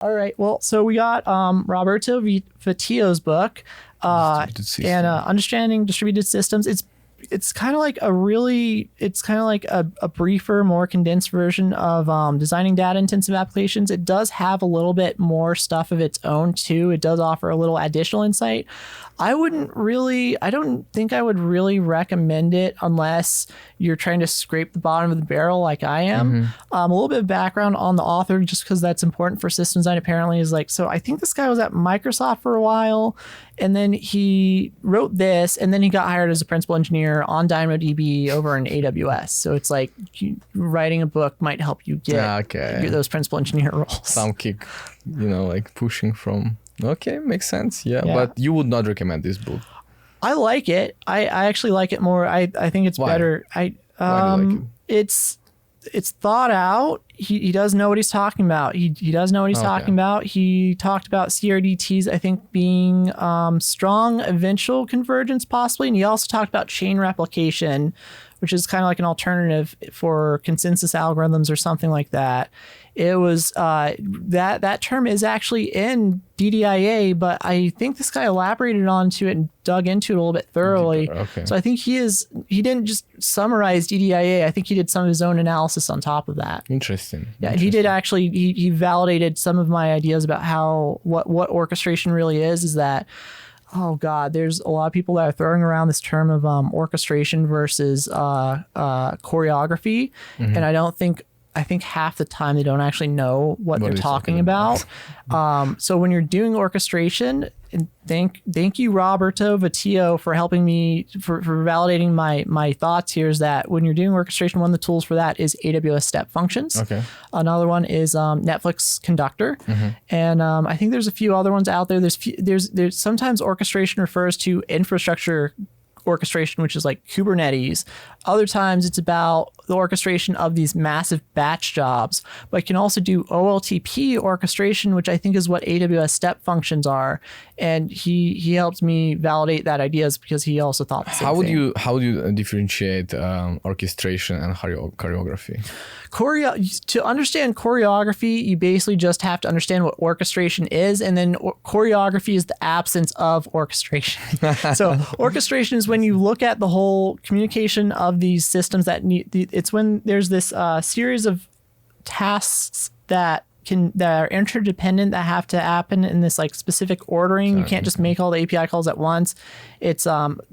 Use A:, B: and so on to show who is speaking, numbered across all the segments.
A: All right. Well, so we got Roberto Vittio's book, and Understanding Distributed Systems. It's kind of like a briefer, more condensed version of designing data intensive applications. It does have a little bit more stuff of its own too. It does offer a little additional insight. I don't think I would really recommend it unless you're trying to scrape the bottom of the barrel like I am. A little bit of background on the author, just because that's important for system design apparently, is like, so I think this guy was at Microsoft for a while, and then he wrote this, and then he got hired as a principal engineer on DynamoDB over in AWS. So it's like writing a book might help you get those principal engineer roles.
B: Some kick, like pushing from... Okay, makes sense. Yeah, but you would not recommend this book.
A: I like it. I actually like it more. I think it's better.
B: Why do you like it?
A: It's thought out. He does know what he's talking about. He does know what he's talking about. He talked about CRDTs, I think, being strong eventual convergence possibly, and he also talked about chain replication, which is kind of like an alternative for consensus algorithms or something like that. It was that term is actually in DDIA, but I think this guy elaborated onto it and dug into it a little bit thoroughly.
B: Okay.
A: So I think he didn't just summarize DDIA. I think he did some of his own analysis on top of that.
B: Interesting.
A: Yeah, he did actually. He validated some of my ideas about what orchestration really is that. Oh God, there's a lot of people that are throwing around this term of orchestration versus choreography, and I think half the time they don't actually know what they're talking about. So when you're doing orchestration, and thank you Roberto Vittio for helping me for validating my thoughts here, is that when you're doing orchestration, one of the tools for that is AWS step functions.
B: Okay.
A: Another one is Netflix Conductor, and I think there's a few other ones out there. There's sometimes orchestration refers to infrastructure orchestration, which is like Kubernetes. Other times it's about the orchestration of these massive batch jobs, but you can also do OLTP orchestration, which I think is what AWS step functions are. And he helped me validate that ideas because he also thought the same thing.
B: How would you differentiate orchestration and choreography?
A: To understand choreography, you basically just have to understand what orchestration is, and then choreography is the absence of orchestration. So orchestration is when you look at the whole communication of these systems it's when there's this series of tasks that are interdependent that have to happen in this like specific ordering. You can't just make all the API calls at once. It's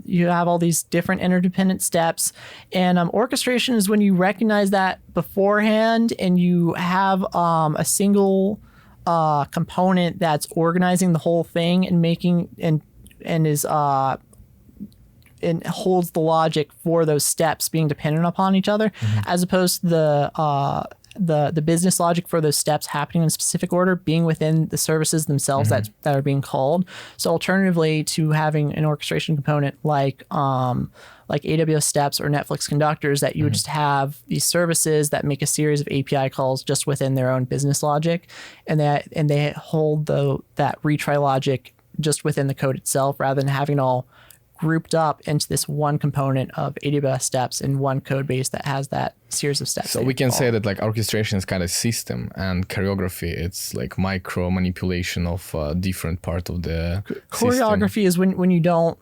A: you have all these different interdependent steps, and orchestration is when you recognize that beforehand and you have a single component that's organizing the whole thing and making and is and holds the logic for those steps being dependent upon each other, as opposed to the business logic for those steps happening in a specific order being within the services themselves that are being called. So alternatively to having an orchestration component like AWS steps or Netflix conductors, that you would just have these services that make a series of API calls just within their own business logic, and they hold that retry logic just within the code itself, rather than having it all grouped up into this one component of AWS steps in one code base that has that series of steps.
B: So we can say that like orchestration is kind of system, and choreography, it's like micro manipulation of different part of the
A: choreography
B: system.
A: Is when you don't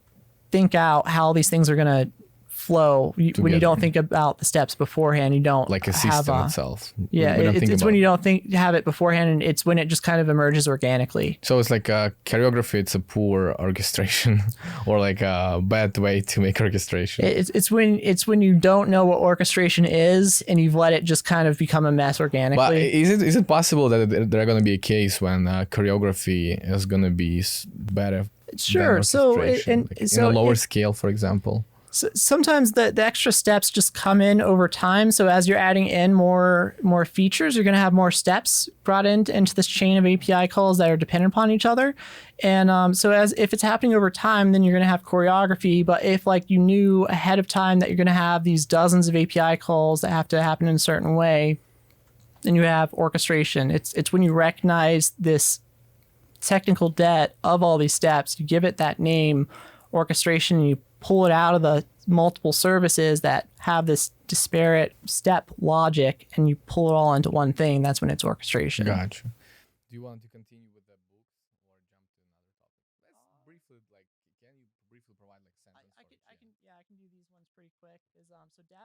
A: think out how these things are going to flow. When you don't think about the steps beforehand, you don't
B: like a system itself.
A: Yeah, it's when you don't have it beforehand, and it's when it just kind of emerges organically.
B: So it's like choreography. It's a poor orchestration, or like a bad way to make orchestration.
A: It's when you don't know what orchestration is, and you've let it just kind of become a mess organically.
B: But is it possible that there are going to be a case when choreography is going to be better?
A: Sure. So
B: in a lower scale, for example.
A: So sometimes the extra steps just come in over time. So as you're adding in more features, you're going to have more steps brought into this chain of API calls that are dependent upon each other. And so if it's happening over time, then you're going to have choreography. But if like you knew ahead of time that you're going to have these dozens of API calls that have to happen in a certain way, then you have orchestration. It's when you recognize this technical debt of all these steps, you give it that name, orchestration, and you pull it out of the multiple services that have this disparate step logic, and you pull it all into one thing. That's when it's orchestration.
B: Gotcha. Do you want to continue with the books or jump to another topic? Let's briefly, like, can you briefly provide like sentence
A: I
B: for
A: can
B: each?
A: I can do these ones pretty quick. Is so dad